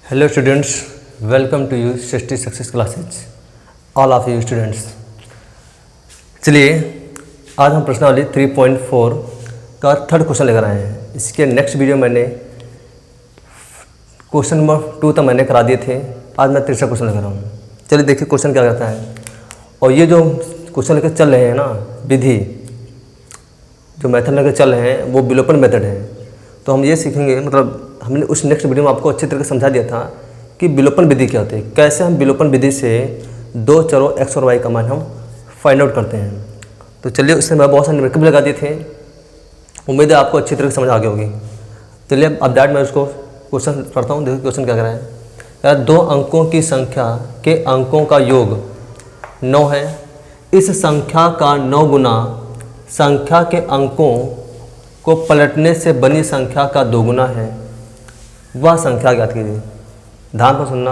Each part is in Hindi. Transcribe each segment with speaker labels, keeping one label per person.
Speaker 1: Hello students, welcome to you Srishti Success Classes, all of you students। चलिए आज हम प्रश्नावली 3.4 का थर्ड क्वेश्चन लेकर आए हैं। इसके नेक्स्ट वीडियो मैंने क्वेश्चन नंबर 2 तक मैंने करा दिए थे। आज मैं तीसरा क्वेश्चन लेकर आया हूँ। चलिए देखिए क्वेश्चन क्या कहता है। और ये जो क्वेश्चन लेकर चल रहे हैं ना, विधि जो मेथड लेकर चल रहे हैं वो विलोपन मेथड है। तो हम ये सीखेंगे, मतलब हमने उस नेक्स्ट वीडियो में आपको अच्छे तरीके से समझा दिया था कि विलोपन विधि क्या होती है, कैसे हम विलोपन विधि से दो चरों x और y का मान हम फाइंड आउट करते हैं। तो चलिए उससे मैं बहुत सारे न्यूमेरिकल लगा दिए थे, उम्मीद है आपको अच्छी तरह से समझ आ गई होगी। चलिए अब दैट मैं उसको क्वेश्चन पढ़ता हूँ। देखिए क्वेश्चन क्या कह रहा है। क्या 2 अंकों की संख्या के अंकों का योग 9 है। इस संख्या का 9 गुना संख्या के अंकों को पलटने से बनी संख्या का 2 गुना है। वह संख्या ज्ञात कीजिए। ध्यान पर सुनना,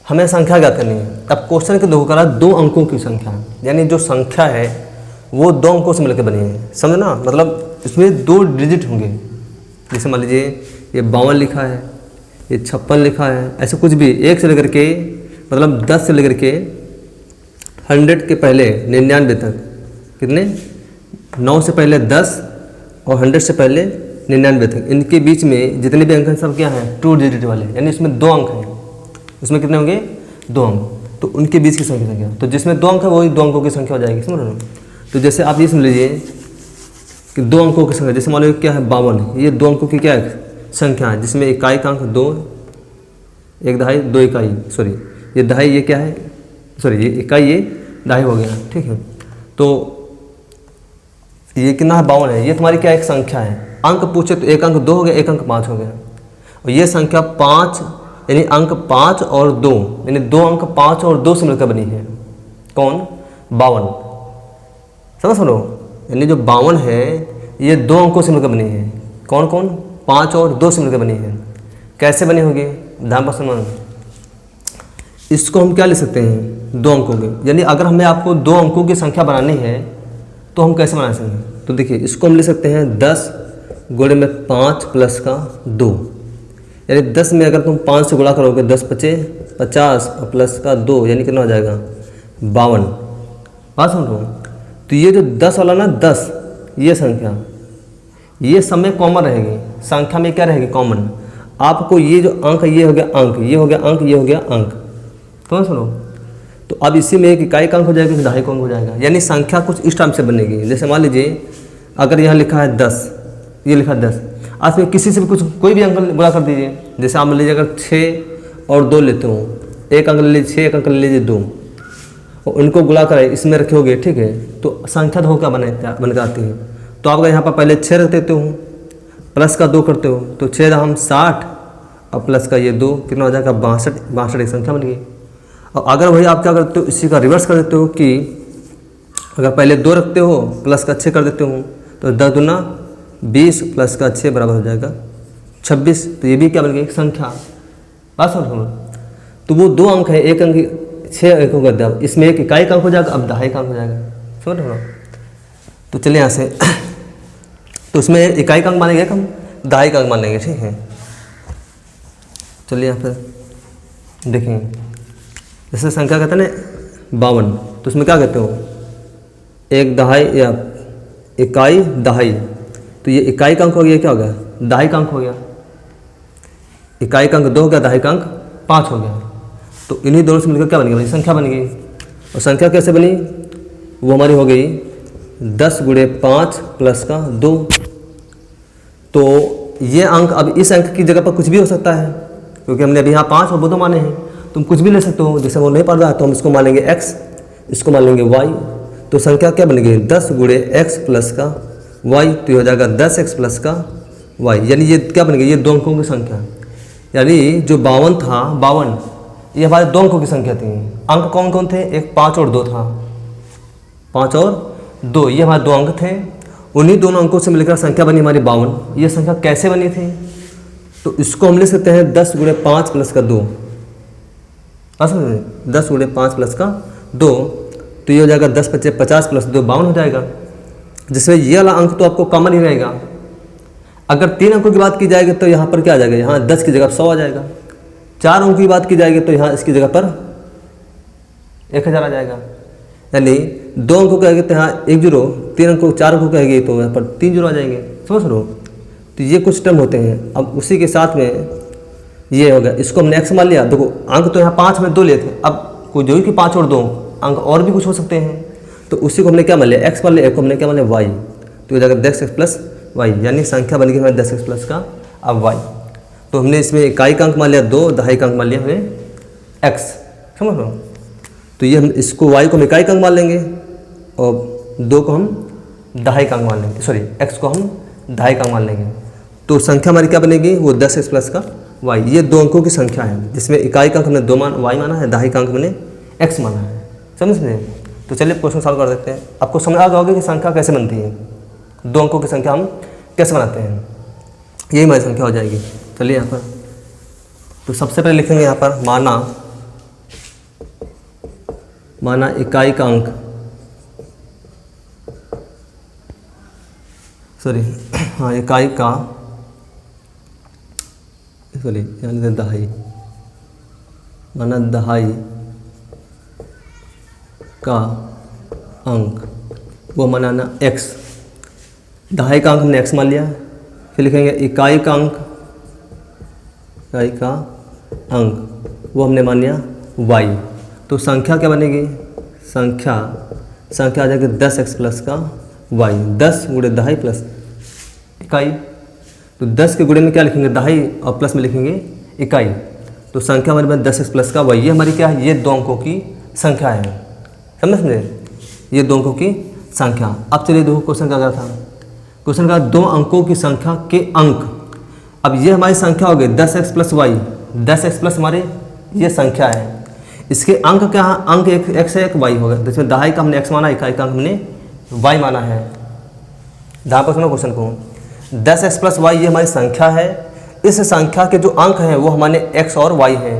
Speaker 1: हमें संख्या ज्ञात करनी है। अब क्वेश्चन के दो करा 2 अंकों की संख्या, यानी जो संख्या है वो 2 अंकों से मिलकर बनी है। समझे ना, मतलब इसमें 2 डिजिट होंगे। जैसे मान लीजिए ये 52 लिखा है, ये 56 लिखा है, ऐसे कुछ भी 1 से लेकर के मतलब 10 से लेकर के 100 के पहले 99 तक, कितने 9 से पहले 10 और 100 से पहले 99 तक, इनके बीच में जितने भी अंक हैं सब क्या हैं 2 डिजिट वाले, यानी इसमें 2 अंक हैं। उसमें कितने होंगे 2 अंक, तो उनके बीच की संख्या तो जिसमें 2 अंक है वही 2 अंकों की संख्या हो जाएगी। समझ रहे हो। तो जैसे आप ये समझ लीजिए कि 2 अंकों की संख्या, जैसे मान लो क्या है 52, ये 2 अंकों की क्या है संख्या है, जिसमें इकाई का अंक 2, 1 दहाई 2 इकाई, सॉरी ये दहाई, ये क्या है सॉरी ये इकाई, ये दहाई हो गया। ठीक है, तो ये कितना है 52 है। ये तुम्हारी क्या एक संख्या है। अंक पूछे तो 1 अंक 2 हो गया, 1 अंक 5 हो गया। और ये संख्या 5 यानी अंक 5 और 2, यानी 2 अंक 5 और 2 से मिलकर बनी है। कौन 52, समझो। यानी जो 52 है ये 2 अंकों से मिलकर बनी है। कौन कौन 5 और 2 से मिलकर बनी है। कैसे बनी होगी, ध्यान पर सुनो। इसको हम क्या ले सकते हैं 2 अंकों के, यानी अगर हमें आपको 2 अंकों की संख्या बनानी है तो हम कैसे बना सकते हैं। तो देखिए इसको हम ले सकते हैं 10 गुणे में 5 प्लस का 2, यानी 10 में अगर तुम 5 से गुणा करोगे 10 पचे 50 और प्लस का 2 यानी कितना हो जाएगा 52। बात सुन रहा हूँ। तो ये जो 10 वाला ना 10, ये संख्या ये सब में कॉमन रहेगी। संख्या में क्या रहेगी कॉमन। आपको ये जो अंक, ये हो गया अंक, ये हो गया अंक, ये हो गया अंक, तो सुनो। तो अब इसी में एक इकाई का अंक हो जाएगा, दहाई का अंक हो जाएगा, यानी संख्या कुछ इस टाइम से बनेगी। जैसे मान लीजिए अगर यहाँ लिखा है 10, ये लिखा है 10, आज में किसी से भी कुछ कोई भी अंक गुणा कर दीजिए। जैसे आप मान लीजिए अगर 6 और 2 लेते हो, एक अंक ले लीजिए 6, एक अंक ले लीजिए 2, और उनको गुणा करें इसमें रखोगे, ठीक है, तो संख्या तो क्या बन आती है। तो आप अगर यहाँ पर पहले 6 रख देते हो, प्लस का 2 करते हो, तो 6 हम 60 और प्लस का ये 2 कितना हो जाएगा 62 एक संख्या बन गई। और अगर वही आप क्या करते हो, इसी का रिवर्स कर देते हो कि अगर पहले 2 रखते हो प्लस का 6 कर देते हो, तो 10 दूना 20 प्लस का 6 बराबर हो जाएगा 26। तो ये भी क्या बन गई एक संख्या। बात समझो। तो वो 2 अंक है, एक अंक 6 अंकों का दिया, इसमें एक इकाई का अंक हो जाएगा, अब दहाई का अंक हो जाएगा। समझ रहे हो। तो चलिए यहाँ से तो उसमें इकाई का अंक मानेंगे हम, दहाई का अंक मानेंगे, ठीक है। चलिए यहाँ पर देखेंगे, जैसे संख्या कहते हैं ना 52, तो उसमें क्या कहते हो एक दहाई या इकाई दहाई, तो ये इकाई का अंक हो गया, क्या हो गया दहाई का अंक हो गया। इकाई का अंक 2 हो गया, दहाई का अंक 5 हो गया। तो इन्हीं दोनों से मिलकर क्या बन गई, संख्या बन गई। और संख्या कैसे बनी, वो हमारी हो गई 10 गुणे 5 प्लस का 2। तो ये अंक, अब इस अंक की जगह पर कुछ भी हो सकता है, क्योंकि हमने अभी यहाँ 5 और 2 माने हैं। तुम कुछ भी ले सकते हो। जैसे वो नहीं पढ़ रहा तो हम इसको मान लेंगे x, इसको मान लेंगे y। तो संख्या क्या बन गई 10 गुणे x प्लस का y, तो ये हो जाएगा 10x प्लस का y, यानी ये क्या बन गई ये 2 अंकों की संख्या। यानी जो 52 था, 52 ये हमारे 2 अंकों की संख्या थी। अंक कौन कौन थे, एक 5 और 2 था, 5 और 2 ये हमारे 2 अंक थे। उन्हीं दोनों अंकों से मिलकर संख्या बनी हमारी 52। ये संख्या कैसे बनी थी, तो इसको हम ले सकते हैं 10 गुणे 5 प्लस का 2। 10 गुणे 5 प्लस का 2, तो ये हो जाएगा 10 पचे 50 प्लस 2 52 हो जाएगा। जिसमें ये वाला अंक तो आपको कॉमन ही रहेगा। अगर 3 अंकों की बात की जाएगी तो यहाँ पर क्या आ जाएगा, यहाँ 10 की जगह 100 आ जाएगा। 4 अंकों की बात की जाएगी तो यहाँ इसकी जगह पर 1000 आ जाएगा। यानी 2 अंकों कहेंगे तो यहाँ 1 0, 3 अंकों 4 अंकों कहेंगे तो यहाँ पर 3 0 आ जाएंगे। समझ रहे हो? तो ये कुछ टर्म होते हैं। अब उसी के साथ में ये हो गया, इसको हमने x मान लिया। देखो अंक तो यहाँ 5 में 2 लिए थे, अब कोई जो कि 5 और 2 अंक और भी कुछ हो सकते हैं, तो उसी को हमने क्या मान लिया, x मान लिया, एक को हमने क्या मान लिया y। तो ये जाकर 10x प्लस वाई, यानी संख्या बन गई हमारे 10x प्लस का अब y। तो हमने इसमें इकाई का अंक मान लिया 2, दहाई का अंक मान लिया हमने x। समझ लो? तो ये हम इसको y को हम इकाई का अंक मान लेंगे और 2 को हम दहाई का अंक मान लेंगे, सॉरी x को हम दहाई का अंक मान लेंगे। तो संख्या हमारी क्या बनेगी, वो 10x प्लस का y। ये 2 अंकों की संख्या है जिसमें इकाई का अंक हमने 2 y माना है, दहाई का अंक हमने x माना है। समझ रहे? तो चलिए क्वेश्चन सॉल्व कर देते हैं। आपको समझ आ जाओगे कि संख्या कैसे बनती है, 2 अंकों की संख्या हम कैसे बनाते हैं। यही हमारी संख्या हो जाएगी। चलिए यहाँ पर तो सबसे पहले लिखेंगे यहाँ पर माना इकाई का अंक, सॉरी हाँ इकाई का, सॉरी यानी दहाई, माना दहाई का अंक, वो माना x। दहाई का अंक हमने x मान लिया। फिर लिखेंगे इकाई का अंक, इकाई का अंक वो हमने मान लिया y। तो संख्या क्या बनेगी, संख्या आ जाएगी 10x प्लस का y। 10 गुणे दहाई प्लस इकाई, तो 10 के गुणे में क्या लिखेंगे, दहाई, और प्लस में लिखेंगे इकाई। तो संख्या हमारे पास 10x प्लस का y। ये हमारी क्या है, ये 2 अंकों की संख्या है। समझ में? ये 2 अंकों की संख्या। अब चलिए देखो क्वेश्चन क्या था। क्वेश्चन का 2 अंकों की संख्या के अंक। अब ये हमारी संख्या हो गई 10x plus Y. 10x plus हमारे ये संख्या है, इसके अंक क्या है, अंक एक x है एक y हो गया। जिसमें दहाई का हमने x माना, इकाई का हमने y माना है। ध्यान पर सुनो क्वेश्चन को। 10x प्लस वाई ये हमारी संख्या है। इस संख्या के जो अंक हैं वो हमारे x और y हैं,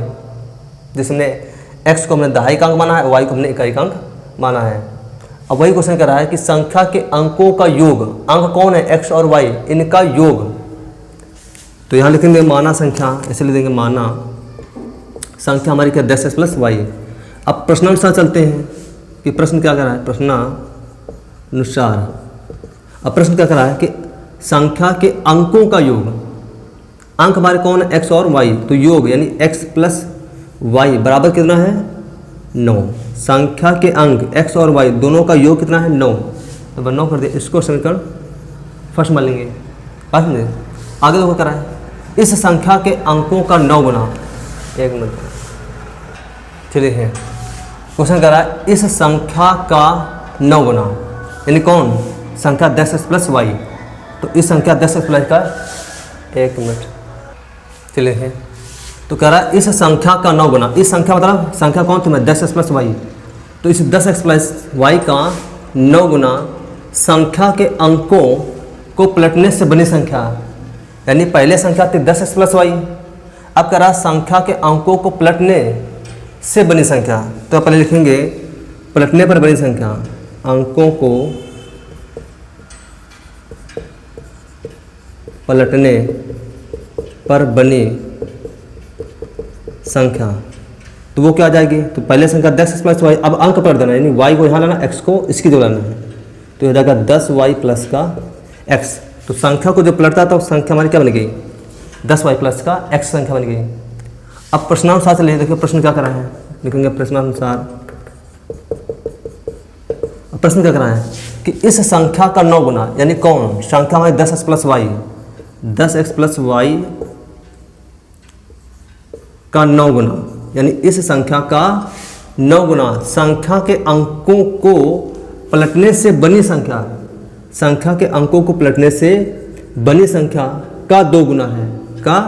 Speaker 1: जिसमें x को हमने दहाई का अंक माना है, y को हमने इकाई का अंक माना है। अब वही क्वेश्चन कर रहा है कि संख्या के अंकों का योग, अंक कौन है, x और y, इनका योग। तो यहाँ लिखेंगे माना संख्या, ऐसे लिख देंगे माना संख्या हमारी क्या 10x प्लस वाई। अब प्रश्नानुसार चलते हैं कि प्रश्न क्या कर रहा है, प्रश्नानुसार। अब प्रश्न क्या कर रहा है कि संख्या के अंकों का योग, अंक हमारे कौन है, x और y। तो योग यानी x प्लस वाई बराबर कितना है, 9। संख्या के अंक x और y दोनों का योग कितना है, 9। तो 9 कर दिया, इसको समीकरण फर्स्ट मान लेंगे। बात समझे? आगे देखो क्या है, इस संख्या के अंकों का 9 गुना, एक मिनट चलिए है क्वेश्चन कर रहा है, इस संख्या का 9 गुना, यानी कौन, संख्या 10x प्लस वाई। तो इस संख्या 10x प्लस का, एक मिनट चलिए है, तो कह रहा है इस संख्या का 9 गुना। इस संख्या मतलब संख्या कौन थी, मैं 10x प्लस वाई। तो इस 10x प्लस वाई का 9 गुना संख्या के अंकों को पलटने से बनी संख्या, यानी पहले संख्या थी 10x प्लस वाई। अब कह रहा संख्या के अंकों को पलटने से बनी संख्या। तो पहले लिखेंगे पलटने पर बनी संख्या, अंकों को पलटने पर बनी संख्या। तो वो क्या आ जाएगी, तो पहले संख्या 10x प्लस वाई, अब अंक पलट देना, यानी y को यहाँ लाना, x को इसकी जगह लाना है। तो हो जाएगा 10y प्लस का x। तो संख्या को जो पलटता था, संख्या हमारी क्या बन गई, 10y प्लस का x संख्या बन गई। अब प्रश्नानुसार चलिए, देखिए प्रश्न क्या करा है, लिखेंगे प्रश्नानुसार। प्रश्न क्या करा है कि इस संख्या का 9 गुना, यानी कौन, संख्या हमारी 10x plus Y, 10x plus Y का 9 गुना, यानी इस संख्या का 9 गुना संख्या के अंकों को पलटने से बनी संख्या, संख्या के अंकों को पलटने से बनी संख्या का 2 गुना है, का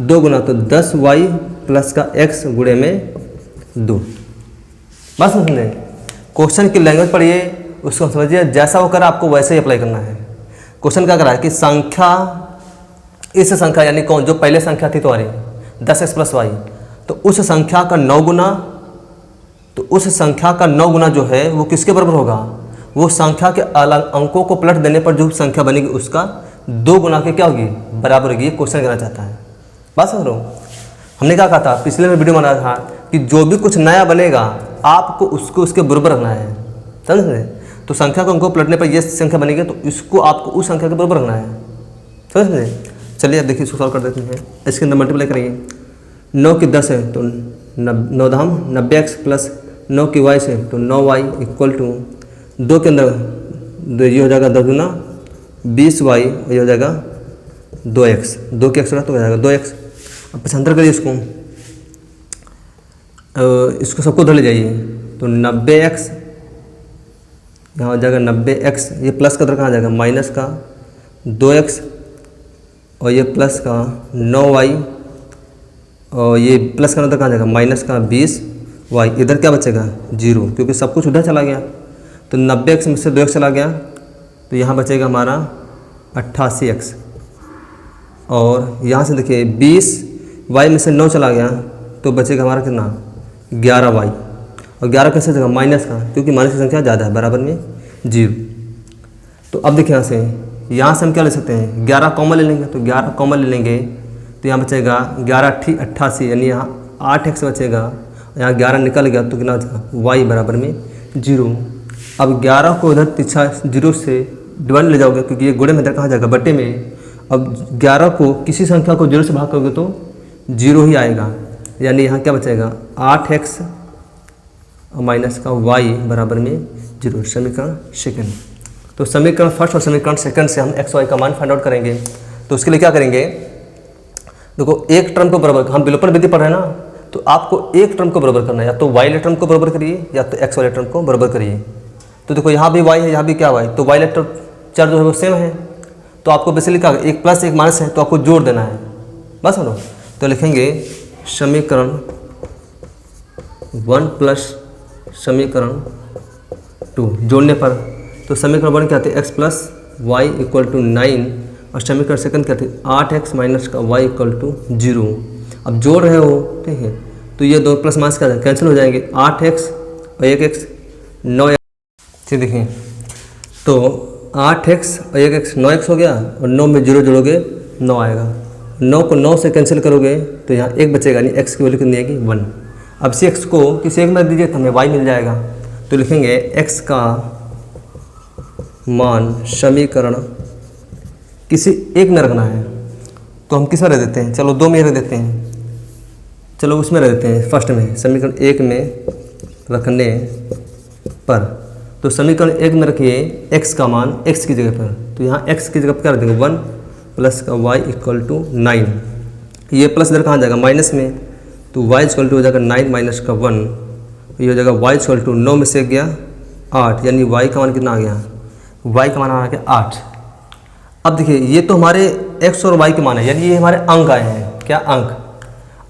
Speaker 1: 2 गुना। तो 10y प्लस का x गुणे में 2। बस समझे, क्वेश्चन की लैंग्वेज पढ़िए, उसको समझिए, जैसा वो करा आपको वैसे ही अप्लाई करना है। क्वेश्चन क्या करा है कि संख्या, इस संख्या यानी कौन, जो पहले संख्या थी तुम्हारी 10x प्लस वाई, तो उस संख्या का 9 गुना, तो उस संख्या का 9 गुना जो है वो किसके बराबर होगा, वो संख्या के अंकों को पलट देने पर जो संख्या बनेगी उसका 2 गुना के क्या होगी, बराबर होगी। ये क्वेश्चन कहना चाहता है। बात समझ रहे हो? हमने क्या कहा था, पिछले में वीडियो बनाया था कि जो भी कुछ नया बनेगा आपको उसको उसके बराबर रखना है, समझ रहे। तो संख्या को हमको पलटने पर ये संख्या बनेगी तो इसको आपको उस संख्या के बराबर रखना है, समझ रहे। चलिए अब देखिए इसको सॉल्व कर देते हैं। इसके अंदर मल्टीप्लाई करेंगे, 9 की 10 है तो 9 धाम 90x प्लस 9 की y से तो 9y इक्वल टू 2 के अंदर ये हो जाएगा 10 गुना 20y, ये हो जाएगा 2x, 2 की x होगा तो हो जाएगा 2x। अब पचहत्तर करिए इसको सबको उधर ले जाइए तो 90x यहाँ हो जाएगा 90x, ये प्लस का उधर कहाँ जाएगा माइनस का 2x और ये प्लस का 9y और ये प्लस का उधर कहाँ जाएगा माइनस का 20y, इधर क्या बचेगा 0 क्योंकि सब कुछ उधर चला गया। तो 90x में से 2x चला गया तो यहाँ बचेगा हमारा 88x और यहाँ से देखिए 20y में से 9 चला गया तो बचेगा हमारा कितना 11y और 11 कैसे जगह माइनस का क्योंकि माइनस की संख्या ज़्यादा है बराबर में 0। तो अब देखिए यहाँ से हम क्या ले सकते हैं 11 कॉमन ले लेंगे तो 11 कॉमन ले लेंगे तो यहाँ बचेगा 11 88 यानी यहाँ 8x बचेगा, यहाँ 11 निकल गया तो कितना बचेगा y बराबर में 0। अब 11 को इधर पीछा 0 से डिवाइड ले जाओगे क्योंकि ये गुणे में इधर कहाँ जाएगा बटे में। अब 11 को किसी संख्या को 0 से भाग करोगे तो 0 ही आएगा, यानी यहाँ क्या बचेगा 8x और माइनस का y बराबर में 0, समीकरण सेकंड। तो समीकरण फर्स्ट और समीकरण सेकंड से हम x y का मान फाइंड आउट करेंगे। तो उसके लिए क्या करेंगे, देखो एक टर्म को बराबर, हम विलोपन विधि पढ़ रहे हैं ना, तो आपको एक टर्म को बराबर करना है, या तो y वाले टर्म को बराबर करिए या तो x वाले टर्म को बराबर करिए। तो देखो यहाँ भी y है यहाँ भी क्या y, तो y वाले टर्म चर जो है वो सेम है तो आपको बेसिकली क्या एक प्लस एक माइनस है तो आपको जोड़ देना है, बस सुनो। तो लिखेंगे समीकरण 1 प्लस समीकरण 2 जोड़ने पर तो समीकरण 1 क्या आते हैं x plus y equal to 9 और समीकरण सेकंड क्या थे 8x माइनस का y इक्वल टू 0। अब जोड़ रहे हो ठीक है तो ये दो प्लस माइनस क्या कैंसिल हो जाएंगे, 8x और 1x 9x। ठीक देखिए तो 8x और 1x 9x हो गया और 9 में 0 जोड़ोगे 9 आएगा, 9 को 9 से कैंसिल करोगे तो यहाँ 1 बचेगा, यानी x की वैल्यू कितनी आएगी 1। अब से x को किसी एक में रख दीजिए तो हमें y मिल जाएगा। तो लिखेंगे x का मान समीकरण किसी एक में रखना है तो हम किस में रख देते हैं, चलो 2 में रख देते हैं, चलो उसमें रख देते हैं फर्स्ट में, समीकरण 1 में रखने पर। तो समीकरण 1 में रखिए x का मान x की जगह पर, तो यहाँ x की जगह पर क्या रख देंगे 1 प्लस का y इक्वल टू 9, ये प्लस इधर कहाँ जाएगा माइनस में, तो y इक्वल टू हो जाएगा 9 माइनस का 1, ये हो जाएगा y इक्वल टू 9 में से गया 8, यानी y का मान कितना आ गया, y का मान आ गया 8। अब देखिए ये तो हमारे x और y के मान है, यानी ये हमारे अंक आए हैं, क्या अंक,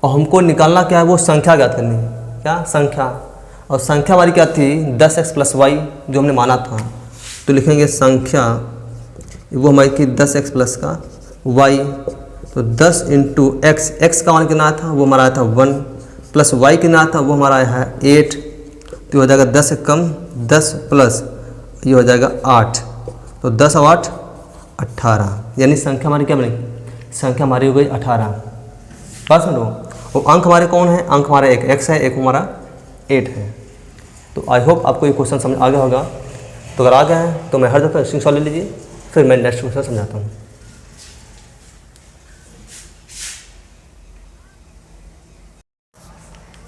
Speaker 1: और हमको निकालना क्या है वो संख्या ज्ञात करनी है, क्या संख्या, और संख्या हमारी क्या थी 10x प्लस वाई जो हमने माना था। तो लिखेंगे संख्या वो हमारी थी 10x प्लस का y, तो 10 इंटू एक्स, एक्स का मान कितना था वो हमारा आया था 1 प्लस y कितना था वो हमारा आया है 8, तो हो जाएगा 10 से कम 10 प्लस ये हो जाएगा 8, तो 10 और 8 18, यानी संख्या हमारी क्या बनेगी, संख्या हमारी हो गई 18। बात सुनो, वो अंक हमारे कौन है, अंक हमारा एक x है, एक हमारा 8 है। तो आई होप आपको ये क्वेश्चन समझ आ गया होगा। तो अगर आ गया है तो मैं हर दफ़ा स्क्रीनशॉट ले लीजिए, फिर मैं नेक्स्ट क्वेश्चन समझाता हूँ।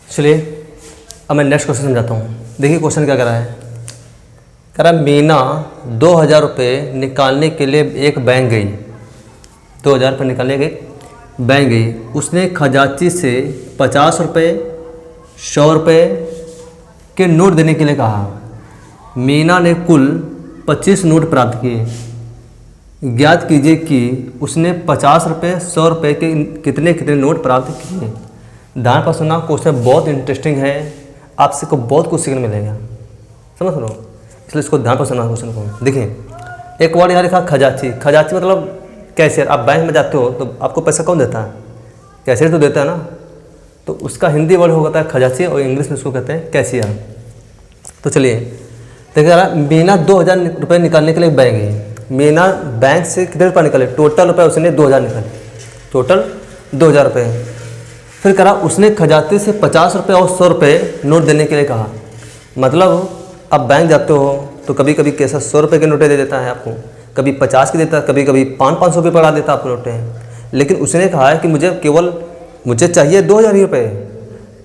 Speaker 1: चलिए अब मैं नेक्स्ट क्वेश्चन समझाता हूँ। देखिए क्वेश्चन क्या कर रहा है, कह रहा मीना 2000 रुपये निकालने के लिए एक बैंक गई, 2000 रुपये निकालने गई बैंक गई, उसने खजांची से 50 रुपये 100 रुपये के नोट देने के लिए कहा। मीना ने कुल 25 नोट प्राप्त किए, ज्ञात कीजिए कि उसने 50 रुपये 100 रुपये के कितने कितने नोट प्राप्त किए। ध्यान पर सुनना, क्वेश्चन बहुत इंटरेस्टिंग है, आपसे को बहुत कुछ सीखने मिलेगा, समझ लो, इसलिए इसको ध्यान पर सुनना क्वेश्चन को। देखिए एक वर्ड यहाँ लिखा खजांची, खजांची मतलब कैशियर। आप बैंक में जाते हो तो आपको पैसा कौन देता है, कैशियर तो देता है ना, तो उसका हिंदी वर्ड होता है खजांची और इंग्लिश में उसको कहते हैं कैशियर। तो चलिए देखिए मीना 2000 रुपये निकालने के लिए बैंक गई। मीना बैंक से कितने रुपये निकाले, टोटल रुपये उसने 2000 निकाले, टोटल 2000 रुपये। फिर करा उसने खजाते से 50 रुपये और 100 रुपये नोट देने के लिए कहा। मतलब अब बैंक जाते हो तो कभी कभी कैसा 100 रुपये के नोटें दे देता है आपको, कभी 50 के देता है, कभी कभी 500 रुपये पड़ा देता है आपको नोटें। लेकिन उसने कहा है कि मुझे चाहिए 2000 रुपये,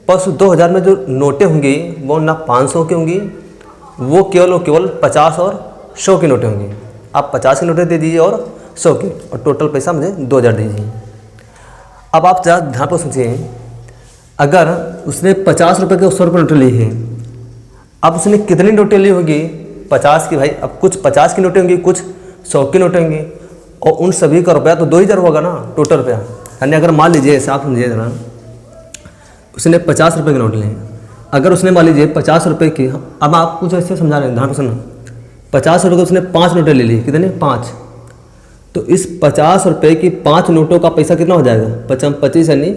Speaker 1: पर उस 2000 में जो नोटें होंगी वो ना 500 की होंगी, वो केवल 50 और 100 की नोटें होंगी। आप 50 की नोटें दे दीजिए और 100 की, और टोटल पैसा मुझे 2000 दीजिए। अब आप ज़रा ध्यान पर सोचिए, अगर उसने 50 रुपये के 100 रुपये नोटें ली है, अब उसने कितनी नोटें ली होगी? 50 की। भाई अब कुछ 50 की नोटें होंगी, कुछ 100 की नोटें होंगी, और उन सभी का रुपया तो 2000 होगा ना टोटल रुपया। यानी अगर मान लीजिए, ऐसा आप समझिए जरा, उसने 50 रुपये के नोट लिए, अगर उसने मान लीजिए 50 रुपये की, अब आप कुछ ऐसे समझा रहे हैं, ध्यान से सुनो, 50 रुपये के उसने 5 नोटें ले ली, कितने? 5। तो इस 50 रुपये की 5 नोटों का पैसा कितना हो जाएगा? 25 यानी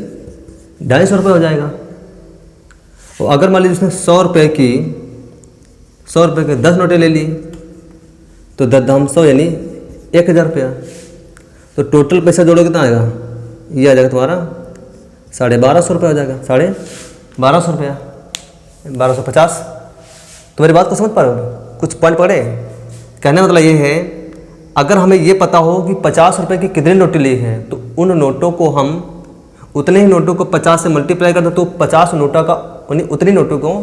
Speaker 1: 250 रुपये हो जाएगा। और अगर मान लीजिए उसने 100 रुपये के 10 नोटें ले ली, तो 10 यानी 1000 रुपया। तो टोटल पैसा जोड़ो कितना आएगा? ये आ जाएगा तुम्हारा 1250 रुपये हो जाएगा, 1250 रुपया, 1250। तो मेरी बात को समझ पा रहे हो? कुछ पॉइंट पड़े? कहने का मतलब ये है, अगर हमें ये पता हो कि 50 रुपये की कितनी नोटें ली हैं, तो उन नोटों को हम उतने ही नोटों को 50 से मल्टीप्लाई कर दो, तो 50 नोटों का उतनी नोटों को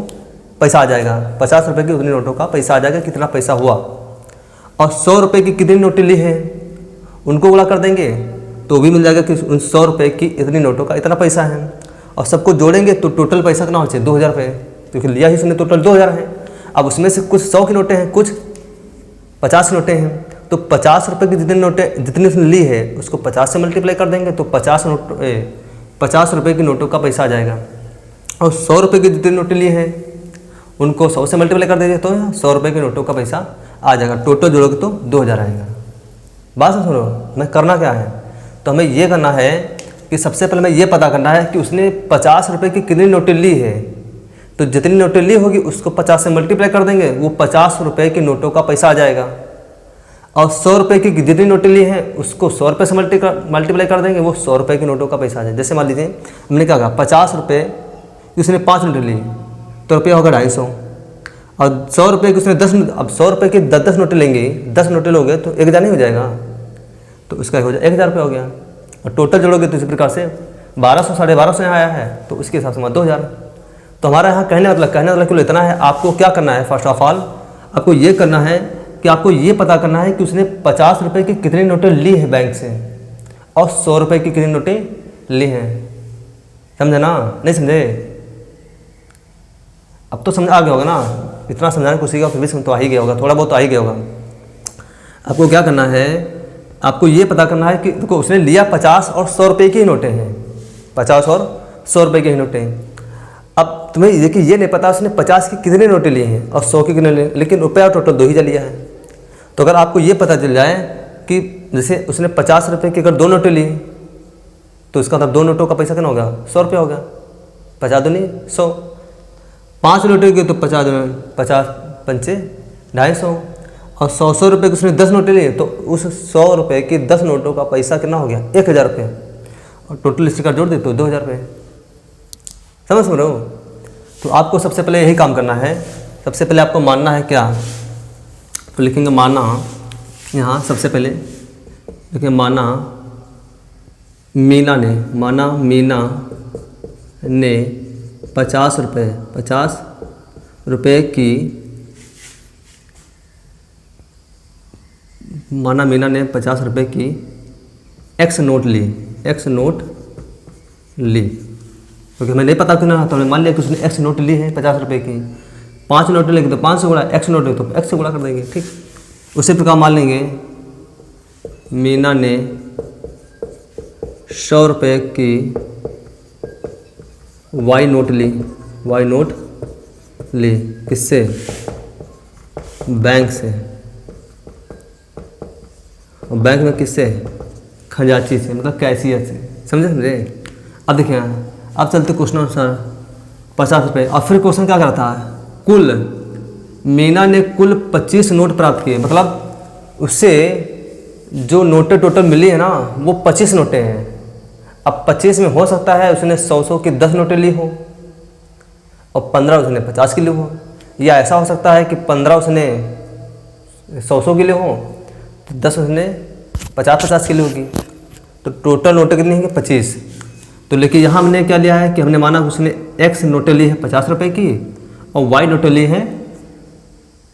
Speaker 1: पैसा आ जाएगा। 50 रुपये की उतनी नोटों का पैसा आ जाएगा, कितना पैसा हुआ। और 100 रुपये की कितनी नोटें ली हैं उनको गुणा कर देंगे तो भी मिल जाएगा कि उन 100 रुपये की इतनी नोटों का इतना पैसा है। और सबको जोड़ेंगे तो टोटल पैसा कितना हो चाहिए? 2000 रुपये, क्योंकि लिया ही उसने टोटल 2000 है। अब उसमें से कुछ 100 की नोटें हैं, कुछ 50 की नोटें हैं, तो 50 रुपये की जितनी उसने ली है उसको 50 से मल्टीप्लाई कर देंगे तो 50 रुपये की नोटों का पैसा आ जाएगा। और 100 रुपये की जितनी नोटें ली हैं उनको 100 से मल्टीप्लाई कर देंगे तो 100 रुपये की नोटों का पैसा आ जाएगा। टोटल जोड़ोगे तो 2000 आएगा। बात से सुनो, मैं करना क्या है, तो हमें ये करना है कि सबसे पहले हमें ये पता करना है कि उसने 50 रुपये की कितनी नोटें ली है। तो जितनी नोटें ली होगी उसको 50 से मल्टीप्लाई कर देंगे, वो 50 रुपये की नोटों का पैसा आ जाएगा। और 100 रुपये की जितनी नोटें ली हैं उसको 100 रुपये से मल्टीप्लाई कर देंगे, वो 100 रुपये की नोटों का पैसा आ जाएगा। जैसे मान लीजिए हमने क्या कहा, 50 रुपये की उसने 5 नोटें ली तो रुपया होगा 250। और 100 रुपये की उसने 10, अब 100 रुपये की 10 नोटें लेंगे, 10 नोटें लोगे तो 1000 नहीं हो जाएगा, तो उसका हो जाएगा 1000 रुपये हो गया। और टोटल जोड़ोगे तो इसी प्रकार से 1200 1250 यहाँ आया है, तो उसके हिसाब से 2000। तो हमारा यहाँ कहने मतलब केवल इतना है। आपको क्या करना है, फर्स्ट ऑफ ऑल आपको ये करना है कि आपको ये पता करना है कि उसने 50 रुपये की कितनी नोटें ली है बैंक से और 100 रुपये की कितनी नोटें ली हैं। समझे ना? नहीं समझे? अब तो समझ आ गया होगा ना, इतना समझाने को सीखा फिर भी समझ तो आ ही गया होगा, थोड़ा बहुत तो आ ही गया होगा। आपको क्या करना है, आपको ये पता करना है कि देखो उसने लिया 50 और 100 रुपये की ही नोटें हैं, 50 और 100 रुपये की ही नोटें। अब तुम्हें देखिए ये नहीं पता उसने 50 की कितनी नोटें ली हैं और 100 की कितने ली, लेकिन रुपया टोटल 2 ही लिया है। तो अगर आपको ये पता चल जाए कि जैसे उसने 50 रुपये की अगर 2 नोटें ली तो इसका मतलब 2 नोटों का पैसा कितना हो गया? 100 रुपया हो गया। 50 दूनी 100, 5 नोटें की तो 50 पंचे 250। और 100 रुपये की उसने 10 नोटें ली तो उस 100 रुपये की 10 नोटों का पैसा कितना हो गया? 1000 रुपये। और टोटल इसका जोड़ दे तो 2000 रुपये। समझ रहे हो? तो आपको सबसे पहले यही काम करना है। सबसे पहले आपको मानना है क्या, तो लिखेंगे माना। यहाँ सबसे पहले लिखेंगे माना मीना ने 50 रुपये की, माना मीना ने 50 रुपये की एक्स नोट ली, क्योंकि हमें नहीं पता क्यों ना, तो हमने मान लिया कि उसने एक्स नोट ली है 50 रुपये की। 5 नोट लेंगे तो 5 से गुणा, एक्स नोट लेंगे तो एक्स से गुणा कर देंगे, ठीक। उसी प्रकार मान लेंगे मीना ने 100 रुपये की वाई नोट ली, किससे? बैंक से। और बैंक में किससे? खजांची से, मतलब कैशियर से। समझे? अब देखिए, अब चलते क्वेश्चन अनुसार 50 रुपये। और फिर क्वेश्चन क्या करता है, कुल मीना ने कुल 25 नोट प्राप्त किए, मतलब उससे जो नोटें टोटल मिली है ना वो 25 नोटें हैं। अब 25 में हो सकता है उसने 100 की 10 नोटें ली हो और 15 उसने 50 की ली हो, या ऐसा हो सकता है कि 15 उसने 100 की ली हो तो 10 उसने 50 की ली होगी। तो टोटल नोटें कितनी होंगी 25। तो लेकिन यहाँ हमने क्या लिया है कि हमने माना उसने x नोटें ली है 50 रुपये की और y नोटें ली हैं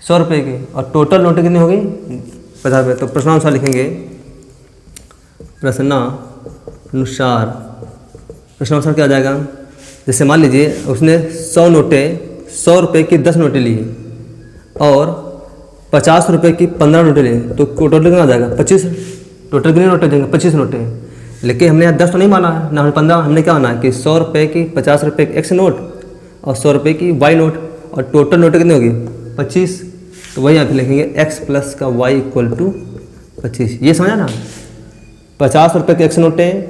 Speaker 1: 100 रुपये की, और टोटल नोटें कितनी होगी 50 रुपये। तो प्रश्नानुसार लिखेंगे, प्रश्नानुसार क्या आ जाएगा, जैसे मान लीजिए उसने 100 नोटें 100 रुपये की 10 नोटें ली और 50 रुपये की 15 नोटें ली, तो टोटल कितना आ जाएगा 25। टोटल कितनी नोटें देंगे 25 नोटें। लेकिन हमने यहाँ 10 तो नहीं माना है ना, हमने 15, हमने क्या माना है कि 100 रुपये की 50 रुपये की x नोट और 100 रुपये की y नोट, और टोटल नोटें कितनी होगी 25। तो वही यहाँ पे लिखेंगे x प्लस का y इक्वल टू 25। ये समझा ना, 50 रुपये की x नोटें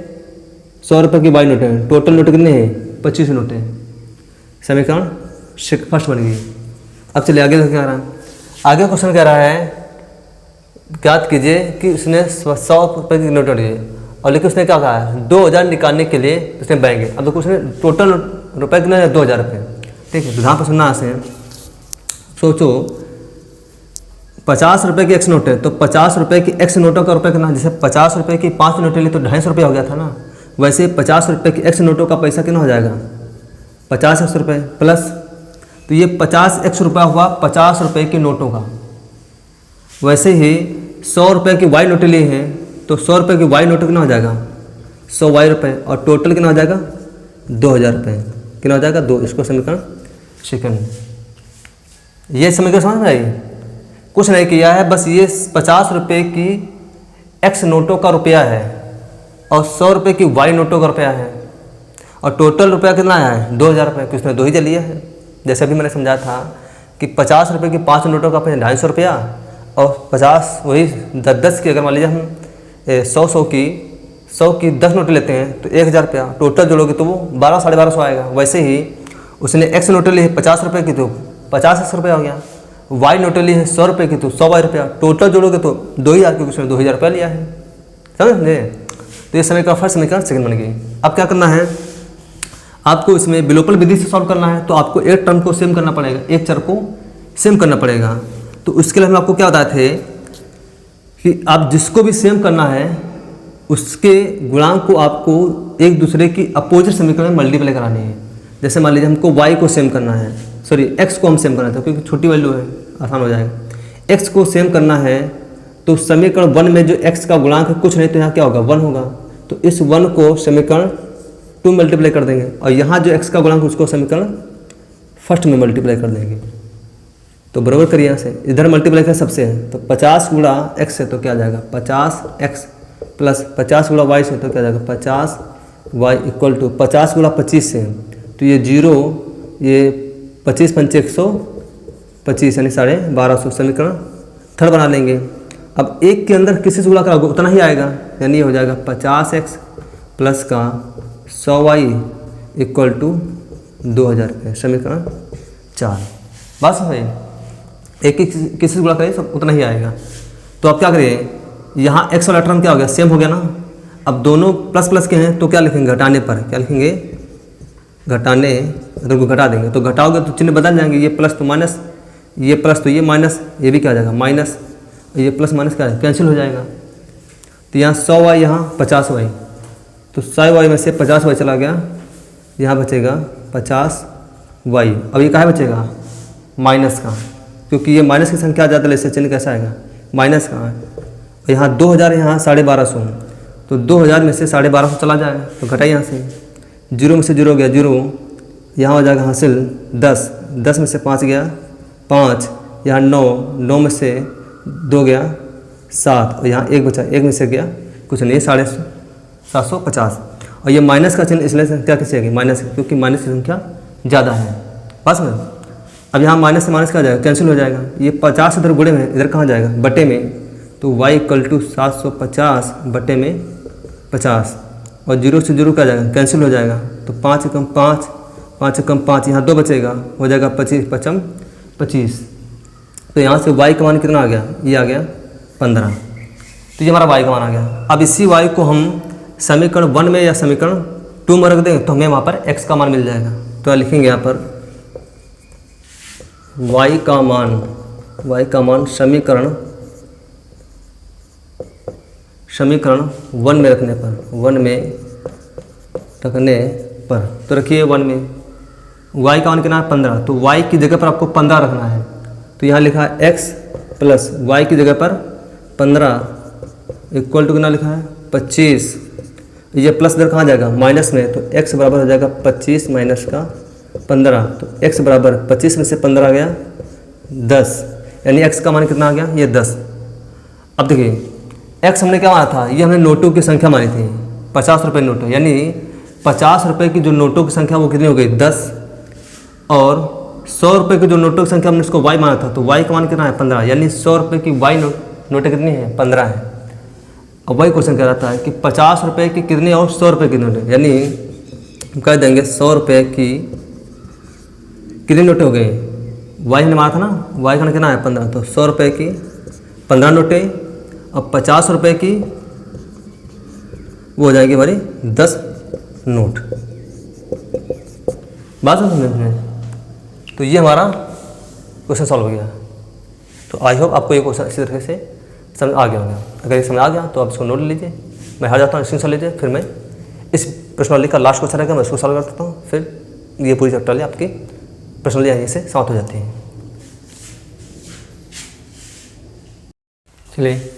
Speaker 1: 100 रुपये की y नोटें, टोटल नोटें कितने हैं 25 नोटें। समीकरण फर्स्ट बन गई। अब चलिए आगे क्या कह रहा है, आगे क्वेश्चन कह रहा है ज्ञात कीजिए कि उसने 100 रुपये की नोट ली और लेकिन उसने क्या कहा है 2000 निकालने के लिए उसने बैंक। अब तो उसने टोटल रुपये कितने हैं 2000 रुपये। ठीक है, ध्यान पर सुनना से सोचो 50 रुपये की x नोट है तो 50 रुपये की x नोटों का रुपये कितना, जैसे 50 रुपये की 5 नोटें ली तो 250 रुपये हो गया था ना, वैसे 50 रुपये की x नोटों का पैसा कितना हो जाएगा 50x रुपये प्लस, तो ये 50x रुपया हुआ 50 रुपये की नोटों का। वैसे ही 100 रुपये की y नोटें ली हैं तो 100 रुपये की y नोट कितना हो जाएगा 100 y रुपये, और टोटल कितना हो जाएगा 2000 रुपये। कितना हो जाएगा 2। इसको समीकरण सेकंड। ये समीकरण समझ में आई, कुछ नहीं किया है, बस ये 50 रुपये की x नोटों का रुपया है और 100 रुपये की y नोटों का रुपया है, और टोटल रुपया कितना आया है 2000 रुपये। किसने 2 ही जल लिया है। जैसे अभी मैंने समझाया था कि 50 रुपये की 5 नोटों का 250 रुपया और 50 वही 10 की, अगर मान लीजिए हम 100 की 10 नोटें लेते हैं तो 1000 रुपया, टोटल जोड़ोगे तो वो 1200-1250 आएगा। वैसे ही उसने x नोटें ली है 50 रुपये की तो 50x रुपया हो गया, y नोटें ली है 100 रुपये की तो 100 y रुपया, टोटल जोड़ोगे तो 2000, क्योंकि उसने 2000 रुपया लिया है। समझे। तो ये समीकरण फर्स्ट समीकरण सेकंड बन गई। अब क्या करना है, आपको इसमें विलोपन विधि से सॉल्व करना है, तो आपको एक टर्म को सेम करना पड़ेगा, एक चर को सेम करना पड़ेगा। तो उसके लिए हम आपको क्या बताए थे कि आप जिसको भी सेम करना है उसके गुणांक को आपको एक दूसरे की अपोजिट समीकरण में मल्टीप्लाई करानी है। जैसे मान लीजिए हमको y को सेम करना है, सॉरी x को हम सेम करना था क्योंकि छोटी वैल्यू है, आसान हो जाएगा। x को सेम करना है तो समीकरण 1 में जो x का गुणांक है कुछ नहीं तो यहाँ क्या होगा 1 होगा, तो इस 1 को समीकरण 2 मल्टीप्लाई कर देंगे, और यहाँ जो x का गुणांक उसको समीकरण फर्स्ट में मल्टीप्लाई कर देंगे। तो बराबर करिए यहाँ से, इधर मल्टीप्लाई कर सबसे है तो 50 गुणा x है तो क्या आ जाएगा 50x प्लस 50 गुणा y से तो क्या आ जाएगा 50y इक्वल टू 50 गुणा 25 से तो ये 0, ये 25 पंचे 125 यानी 1250 समीकरण थर्ड बना लेंगे। अब एक के अंदर किसी से गुणा कराओगे उतना ही आएगा, यानी ये हो जाएगा 50x प्लस का 100y इक्वल टू 2000 रुपये, समीकरण 4। बस भाई एक किसी से गुणा करें सब उतना ही आएगा। तो आप क्या करिए, यहाँ x वाला टर्म क्या हो गया सेम हो गया ना। अब दोनों प्लस प्लस के हैं तो क्या लिखेंगे घटाने पर, क्या लिखेंगे घटाने, अगर को घटा देंगे तो घटाओगे तो चिन्ह बदल जाएंगे, ये प्लस तो माइनस, ये प्लस तो ये माइनस, ये भी क्या आ जाएगा माइनस, ये प्लस माइनस क्या है कैंसिल हो जाएगा। तो यहाँ 100y यहाँ 50y, तो 100y में से 50y चला गया, यहाँ बचेगा 50y। अब ये कहाँ बचेगा माइनस का, क्योंकि ये माइनस की संख्या ज़्यादा इससे चिन्ह कैसा आएगा माइनस का है। यहाँ 2000 यहाँ 1250, तो 2000 में से 1250 चला जाएगा तो घटाइए यहाँ से, 0 में से 0 गया 0, यहाँ हो जाएगा हासिल 10, 10 में से 5 गया 5, यहाँ 9, 9 में से 2 गया 7, और यहाँ 1 बचा, 1 में से गया कुछ नहीं 750, और ये माइनस का चिन्ह इसलिए संख्या कैसे आएगी माइनस, क्योंकि माइनस की संख्या ज़्यादा है। पास में अब यहाँ माइनस से माइनस क्या जाएगा कैंसिल हो जाएगा, ये 50 इधर गुणे में इधर कहाँ जाएगा बटे में, तो y इक्वल टू 750 बटे में 50, और 0 से 0 क्या जाएगा कैंसिल हो जाएगा, तो 5 कम 5, 5 कम 5, यहाँ 2 बचेगा, हो जाएगा 25 पचम 25। तो यहाँ से y का मान कितना आ गया, ये आ गया 15, तो ये हमारा y का मान आ गया। अब इसी y को हम समीकरण 1 में या समीकरण 2 में रख देंगे तो हमें वहाँ पर x का मान मिल जाएगा। तो लिखेंगे यहाँ पर y का मान समीकरण 1 में रखने पर तो रखिए 1 में y का मान कितना है 15, तो y की जगह पर आपको 15 रखना है। तो यहाँ लिखा है x प्लस y की जगह पर 15 इक्वल टू कितना लिखा है 25। ये प्लस इधर कहाँ जाएगा माइनस में, तो x बराबर हो जाएगा 25 माइनस का 15। तो x बराबर 25 में से 15 आ गया 10, यानी x का मान कितना आ गया ये 10। अब देखिए x हमने क्या माना था, ये हमने नोटों की संख्या मानी थी 50 रुपये नोटों, यानी 50 रुपये की जो नोटों की संख्या वो कितनी हो गई 10, और 100 रुपये की जो नोटों की संख्या हमने उसको y माना था, तो y का मान कितना है 15, यानी 100 रुपये की y नोटें कितनी है 15 है। अब वही क्वेश्चन कह रहा है कि 50 रुपये की कितनी और 100 रुपये की नोटें, यानी हम कह देंगे 100 रुपये की कितनी नोटें हो गई, y ने माना था ना, y का कितना है 15, तो 100 रुपये की 15 नोटें, अब 50 रुपये की वो हो जाएगी हमारी 10 नोट। बात समझ। तो ये हमारा क्वेश्चन सॉल्व हो गया। तो आई होप आपको ये क्वेश्चन अच्छी तरीके से समझ आ गया होगा। अगर ये समझ आ गया तो आप इसको नोट लीजिए, मैं हार जाता हूँ स्क्रीनशॉट लीजिए, फिर मैं इस प्रश्नावली का लास्ट क्वेश्चन रहेगा मैं उसको सॉल्व कर देता हूँ, फिर ये पूरी चैप्टर आपकी प्रश्नावली यहीं से समाप्त हो जाती है। चलिए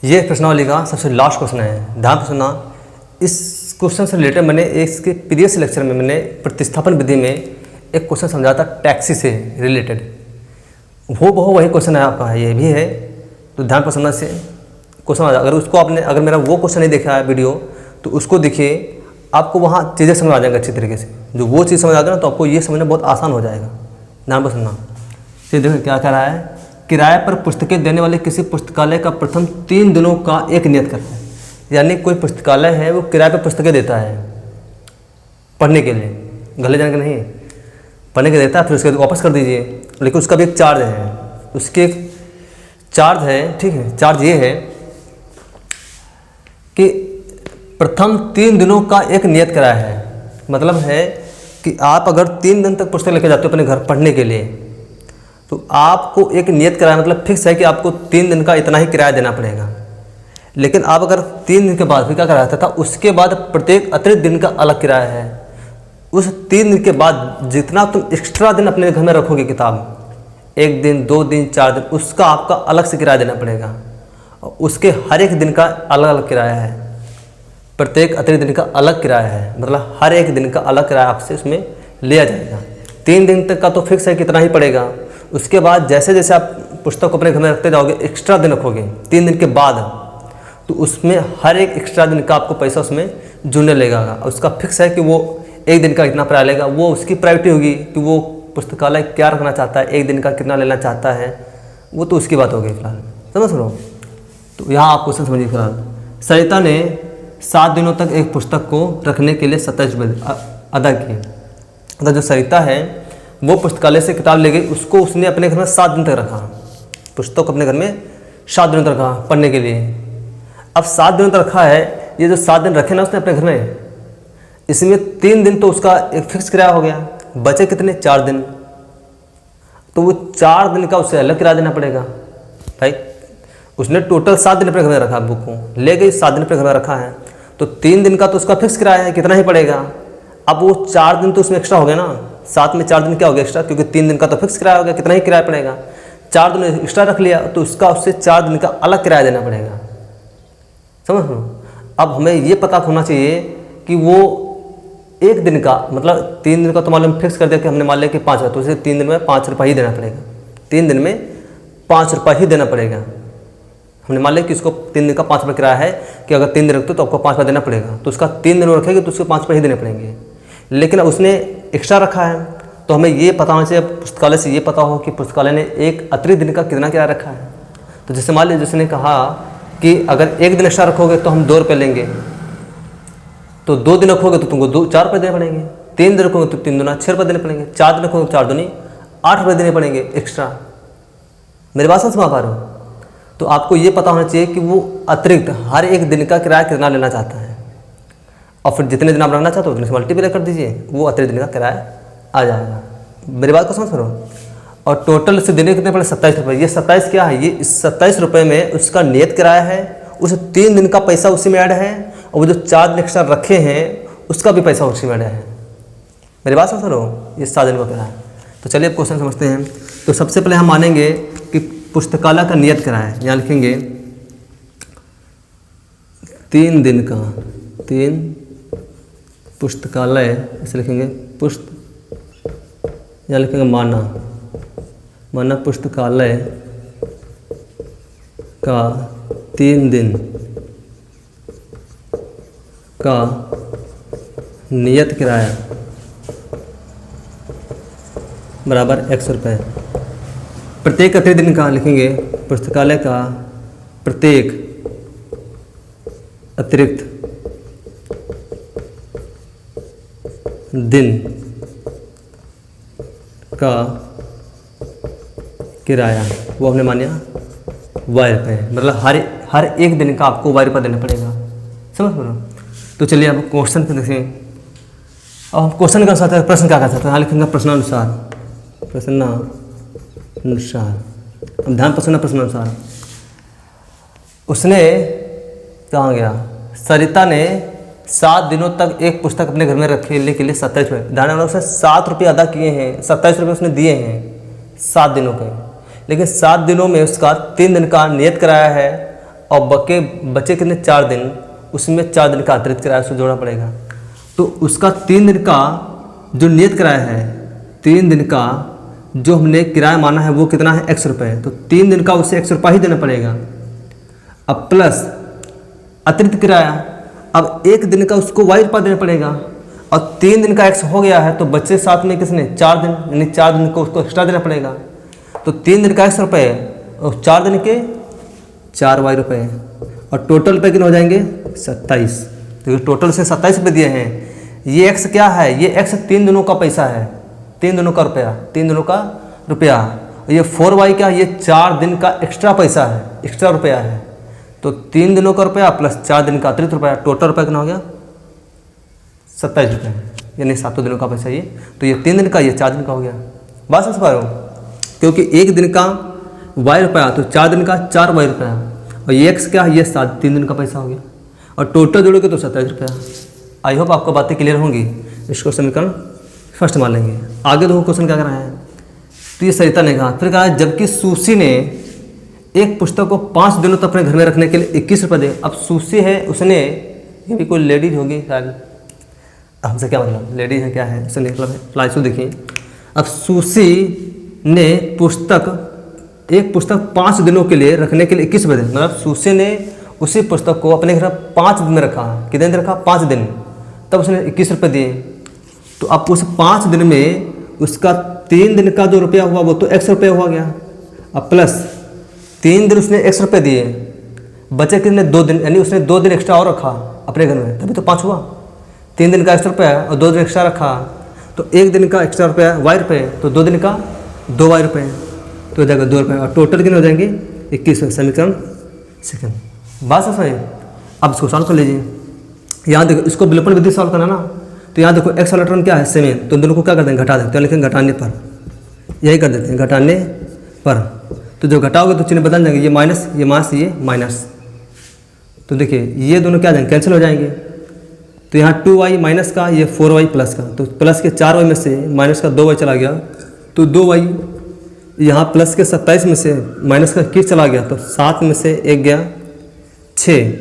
Speaker 1: ये प्रश्नावली का सबसे लास्ट क्वेश्चन है, ध्यान से सुनना। इस क्वेश्चन से रिलेटेड मैंने इसके प्रीवियस लेक्चर में मैंने प्रतिस्थापन विधि में एक क्वेश्चन समझा था टैक्सी से रिलेटेड, वो बहुत वही क्वेश्चन है आपका, ये भी है। तो ध्यान पर समझना से क्वेश्चन, अगर उसको आपने अगर मेरा वो क्वेश्चन नहीं देखा है वीडियो तो उसको देखिए, आपको वहाँ चीज़ें समझ आ जाएंगी अच्छी तरीके से। जो वो चीज़ समझ आ जाए ना तो आपको ये समझना बहुत आसान हो जाएगा। ध्यान पर सुनना। तो देखो क्या कह रहा है, किराए पर पुस्तकें देने वाले किसी पुस्तकालय का प्रथम 3 दिनों का एक नियत करता है। यानी कोई पुस्तकालय है वो किराए पर पुस्तकें देता है पढ़ने के लिए, गले जाने के नहीं, पढ़ने के देता है, फिर उसके वापस कर दीजिए, लेकिन उसका भी एक चार्ज है, उसके एक चार्ज है, ठीक है। चार्ज ये है कि प्रथम 3 दिनों का एक नियत किराया है, मतलब है कि आप अगर 3 दिन तक पुस्तक लेकर जाते हो अपने घर पढ़ने के लिए तो आपको एक नियत किराया, मतलब फिक्स है कि आपको 3 दिन का इतना ही किराया देना पड़ेगा। लेकिन आप अगर 3 दिन के बाद फिर क्या कराया था उसके बाद प्रत्येक अतिरिक्त दिन का अलग किराया है। उस 3 दिन के बाद जितना तुम एक्स्ट्रा दिन अपने घर में रखोगे किताब, 1 दिन 2 दिन 4 दिन, उसका आपका अलग से किराया देना पड़ेगा। और उसके हर एक दिन का अलग अलग किराया है, प्रत्येक अतिरिक्त दिन का अलग किराया है, मतलब हर एक दिन का अलग किराया आपसे उसमें लिया जाएगा। 3 दिन तक का तो फिक्स है कितना ही पड़ेगा। उसके बाद जैसे जैसे आप पुस्तक को अपने घर में रखते जाओगे, एक्स्ट्रा दिन रखोगे 3 दिन के बाद, तो उसमें हर एक एक्स्ट्रा दिन का आपको पैसा उसमें जुड़ने लगेगा। उसका फिक्स है कि वो 1 दिन का इतना किराया लेगा, वो उसकी प्रायोरिटी होगी कि वो पुस्तकालय क्या रखना चाहता है, 1 दिन का कितना लेना चाहता है, वो तो उसकी बात होगी फिलहाल, समझ लो। तो यहाँ आप क्वेश्चन समझिए फिलहाल। सरिता ने 7 दिनों तक एक पुस्तक को रखने के लिए 27 रुपये अदा किए। मतलब जो सरिता है वो पुस्तकालय से किताब ले गई, उसको उसने अपने घर में 7 दिन तक रखा, पुस्तक को अपने घर में 7 दिनों तक रखा पढ़ने के लिए। अब 7 दिनों तक रखा है, ये जो 7 दिन रखे ना उसने अपने घर में, इसमें 3 दिन तो उसका एक फिक्स किराया हो गया, बचे कितने 4 दिन, तो वो 4 दिन का उसे अलग किराया देना पड़ेगा भाई। उसने टोटल 7 दिन अपने घर में रखा, बुक को ले गई 7 दिन अपने घर में रखा है, तो 3 दिन का तो उसका फिक्स किराया है, कितना ही पड़ेगा। अब वो 4 दिन तो उसमें एक्स्ट्रा हो गया ना, 7 में 4 दिन क्या हो गया एक्स्ट्रा, क्योंकि 3 दिन का तो फिक्स किराया हो गया, कितना ही किराया पड़ेगा। 4 दिन एक्स्ट्रा रख लिया तो उसका उससे 4 दिन का अलग किराया देना पड़ेगा, समझ लो। अब हमें ये पता होना चाहिए कि वो 1 दिन का, मतलब 3 दिन का तो मालूम फिक्स कर दिया कि हमने मान लिया कि 5 रुपये, तो उसे 3 दिन में 5 रुपये ही देना पड़ेगा, 3 दिन में 5 रुपये ही देना पड़ेगा। हमने मान लिया कि इसको 3 दिन का 5 रुपये किराया है कि अगर 3 दिन रखते हो तो आपको 5 रुपये देना पड़ेगा, तो उसका 3 दिन रखेगी तो उसको 5 रुपये ही देने पड़ेंगे। लेकिन उसने एक्स्ट्रा रखा है, तो हमें ये पता होना चाहिए पुस्तकालय से, ये पता हो कि पुस्तकालय ने एक अतिरिक्त दिन का कितना किराया रखा है। तो जैसे मान लीजिए जिसने कहा कि अगर 1 दिन एक्स्ट्रा रखोगे तो हम 2 रुपये लेंगे, तो 2 दिन रखोगे तो तुमको 4 रुपये देने पड़ेंगे, 3 दिन रखोगे तो 3 दूना 6 रुपये देने पड़ेंगे, 4 दिन रखोगे तो 4 दूनी 8 रुपये देने पड़ेंगे एक्स्ट्रा। मेरी बात समझ पा रहे हो? तो आपको ये पता होना चाहिए कि वो अतिरिक्त हर एक दिन का किराया कितना लेना चाहता है। और फिर जितने दिन आप रहना चाहते हो उतने से मल्टीप्लाई कर दीजिए, वो अतिरिक्त दिन का किराया आ जाएगा। मेरी बात को समझ रहे हो। और टोटल से देने कितने पड़े 27 रुपये। ये 27 क्या है, ये इस 27 रुपये में उसका नियत किराया है, उस 3 दिन का पैसा उसी में ऐड है, और वो जो 4 दिन एक्स्ट्रा रखे हैं उसका भी पैसा उसी में ऐड है। मेरी बात समझ रहे हो, ये 7 दिन का किराया है। तो चलिए अब क्वेश्चन समझते हैं। तो सबसे पहले हम मानेंगे कि पुस्तकालय का नियत किराया है, यहाँ लिखेंगे 3 दिन का, 3 पुस्तकालय, इसे लिखेंगे यहाँ लिखेंगे माना पुस्तकालय का 3 दिन का नियत किराया बराबर X रुपये। प्रत्येक अतिरिक्त दिन का लिखेंगे पुस्तकालय का प्रत्येक अतिरिक्त दिन का किराया, वो हमने माना Y रुपये, मतलब हर एक दिन का आपको Y रुपये देना पड़ेगा। समझ पा रहे हो। तो चलिए अब क्वेश्चन पे देखिए। अब हम क्वेश्चन के अनुसार प्रश्न क्या कर सकते हैं, यहाँ लिखेंगे प्रश्नानुसार, अब ध्यान प्रश्नानुसार। उसने कहाँ गया, सरिता ने 7 दिनों तक एक पुस्तक अपने घर में रखने के लिए 27 रुपये, ध्यान रखना, उसने 7 रुपये अदा किए हैं, 27 रुपये उसने दिए हैं 7 दिनों के, लेकिन 7 दिनों में उसका 3 दिन का नियत किराया है, और बचे कितने 4 दिन, उसमें 4 दिन का अतिरिक्त किराया उसको जोड़ना पड़ेगा। तो उसका 3 दिन का जो नियत किराया है, 3 दिन का जो हमने किराया माना है वो कितना है X रुपये, तो 3 दिन का उसे X रुपये ही देना पड़ेगा। अब प्लस अतिरिक्त किराया, अब 1 दिन का उसको Y रुपये देना पड़ेगा, और 3 दिन का X हो गया है, तो बच्चे साथ में किसने 4 दिन, यानी 4 दिन को उसको एक्स्ट्रा देना पड़ेगा। तो 3 दिन का X रुपये और 4 दिन के 4 Y रुपये, और टोटल पे कितने हो जाएंगे 27। तो टोटल से 27 रुपये दिए हैं। ये X क्या है, ये X 3 दिनों का पैसा है, 3 दिनों का रुपया, 3 दिनों का रुपया। ये 4Y क्या, ये 4 दिन का एक्स्ट्रा पैसा है, एक्स्ट्रा रुपया है। तो 3 दिनों का रुपया प्लस 4 दिन का अतिरिक्त रुपया, टोटल रुपया कितना हो गया 27 रुपये, यानी 7 दिनों का पैसा ये। तो ये 3 दिन का, ये 4 दिन का हो गया। बात समझ पा रहे हो, क्योंकि 1 दिन का Y रुपया, तो 4 दिन का 4 Y रुपया, और ये X क्या है, ये 3 दिन का पैसा हो गया, और टोटल जोड़ोगे तो 27 रुपया। आई होप आपको बातें क्लियर होंगी। इसको समीकरण फर्स्ट मान लेंगे। आगे देखो क्वेश्चन क्या कर रहा है। तो ये सरिता ने कहा, फिर कहा जबकि सुशी ने एक पुस्तक को 5 दिनों तक अपने घर में रखने के लिए 21 रुपये दे। अब सुशी है, उसने, ये भी कोई लेडीज होगी शायद, हमसे क्या मतलब लेडीज है क्या है, उसने मतलब फ्लाइसो देखिए। अब सुशी ने एक पुस्तक 5 दिनों के लिए रखने के लिए 21 रुपये दे, मतलब सुशी ने उसी पुस्तक को अपने घर 5 दिन में रखा। कितने दिन रखा 5 दिन, तब उसने 21 रुपये दिए। तो अब उस 5 दिन में उसका 3 दिन का जो रुपया हुआ वो तो X रुपये हुआ गया, अब प्लस 3 दिन उसने X रुपये दिए, बचे कितने 2 दिन, यानी उसने 2 दिन एक्स्ट्रा और रखा अपने घर में, तभी तो 5 हुआ। 3 दिन का X रुपया और 2 दिन एक्स्ट्रा रखा, तो 1 दिन का एक्स्ट्रा रुपया Y रुपये, तो 2 दिन का 2 Y रुपये, तो हो जाएगा 2 रुपये, और टोटल कितने हो जाएंगे 21। समीकरण सेकंड। बात समझ में। अब इसको सॉल्व कर लीजिए। यहाँ देखो, इसको विलोपन विधि सॉल्व करना ना, तो यहाँ देखो X वाला टर्म क्या है 7, तो दोनों को क्या करते हैं घटा देते हैं, लेकिन घटाने पर, यही कर देते हैं घटाने पर। तो जो घटाओगे तो चिन्ह बदल जाएंगे, ये माइनस, ये मास, ये माइनस, तो देखिए ये दोनों क्या जाएंगे कैंसिल हो जाएंगे। तो यहाँ 2y माइनस का, ये 4y प्लस का, तो प्लस के 4y में से माइनस का 2y चला गया, तो 2y, यहाँ प्लस के 27 में से माइनस का 21 चला गया, तो 7 में से 1 गया 6,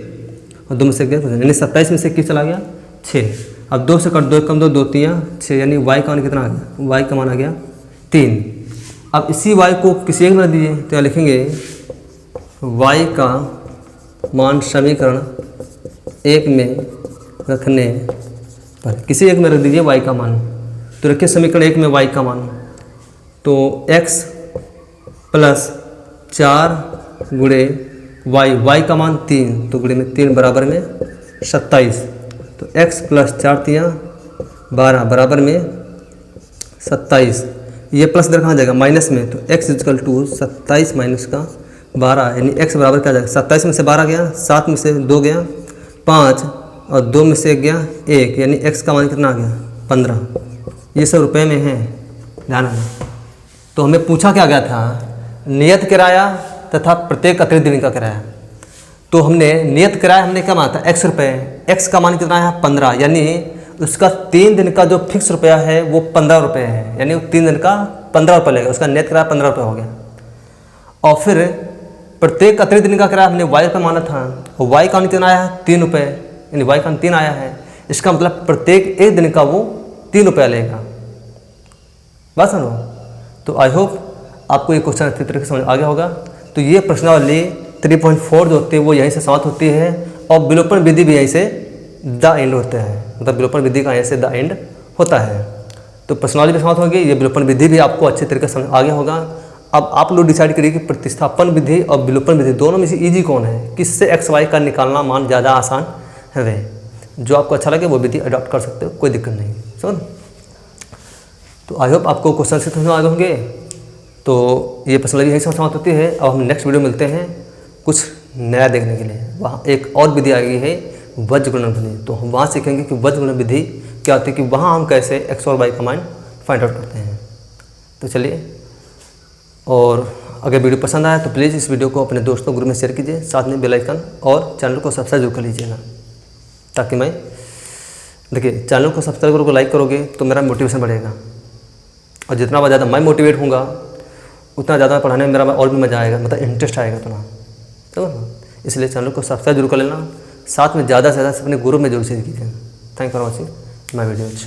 Speaker 1: और 2 में से 1 गया, यानी 27 में से 21 चला गया 6। अब 2 से कट 2 कम 2 2 3 6, यानी y का मान कितना आ गया, y का मान आ गया 3। अब इसी y को किसी एक में रख दीजिए, तो यहाँ लिखेंगे y का मान समीकरण 1 में रखने पर, किसी एक में रख दीजिए y का मान, तो रखिए समीकरण 1 में y का मान, तो x प्लस 4 गुणे y का मान 3, तो गुणे में 3 बराबर में 27, तो x प्लस 4 3 12 बराबर में 27। ये प्लस इधर कहाँ जाएगा माइनस में, तो x इजकल टू 27 माइनस का 12, यानी x बराबर क्या जाएगा 27 में से 12 गया, 7 में से 2 गया 5, और 2 में से गया 1, यानी x का मान कितना आ गया 15। ये सब रुपए में है, ध्यान रखना। तो हमें पूछा क्या गया था, नियत किराया तथा प्रत्येक अतिरिक्त दिन का किराया। तो हमने नियत किराया हमने क्या माना था x रुपये, x का मान कितना है 15, यानी उसका 3 दिन का जो फिक्स रुपया है वो 15 रुपये है, यानी वो 3 दिन का 15 रुपये लगेगा, उसका नियत किराया 15 रुपये हो गया। और फिर प्रत्येक अतिरिक्त दिन का किराया हमने y रुपये माना था, और y का मान कितना आया है 3 रुपये, यानी y का मान 3 आया है। इसका मतलब प्रत्येक एक दिन का वो 3 रुपया लेगा। बात सुनो। तो आई होप आपको ये क्वेश्चन अच्छी तरीके से समझ आ गया होगा। तो ये प्रश्नावली 3.4 जो होती है वो यहीं से समाप्त होती है, और विलोपन विधि भी यहीं से द एंड होता है, मतलब विलोपन विधि का यहीं से द एंड होता है। तो प्रश्नावली भी समाप्त होगी, ये विलोपन विधि भी आपको अच्छे तरीके से समझ आ गया होगा। अब आप लोग डिसाइड करिए कि प्रतिस्थापन विधि और विलोपन विधि दोनों में से ईजी कौन है, किससे एक्स वाई का निकालना मान ज़्यादा आसान है। वे जो आपको अच्छा लगे वो विधि अडॉप्ट कर सकते हो, कोई दिक्कत नहीं। सुन, तो आई होप आपको क्वेश्चन से समझ आ गए होंगे। तो ये प्रश्नावली यही समाप्त होती है। अब हम नेक्स्ट वीडियो मिलते हैं कुछ नया देखने के लिए। वहाँ एक और विधि आ गई है वज्र गुणन विधि, तो हम वहाँ सीखेंगे कि वज्र गुणन विधि क्या होती है, कि वहाँ हम कैसे एक्स और वाई का मान फाइंड आउट करते हैं। तो चलिए, और अगर वीडियो पसंद आया तो प्लीज़ इस वीडियो को अपने दोस्तों ग्रुप में शेयर कीजिए, साथ में बेल आइकन और चैनल को सब्सक्राइब जरूर कर लीजिएगा, ताकि मैं देखिए चैनल को सब्सक्राइब करोगे, लाइक करोगे तो मेरा मोटिवेशन बढ़ेगा, और जितना ज़्यादा मैं मोटिवेट होऊंगा उतना ज़्यादा पढ़ाने में मेरा और भी मज़ा आएगा, मतलब इंटरेस्ट आएगा उतना, समझ। इसलिए चैनल को सब्सक्राइब जरूर कर लेना, साथ में ज़्यादा से ज़्यादा अपने ग्रुप में जरूर शेयर कीजिए। Thank for watching my videos.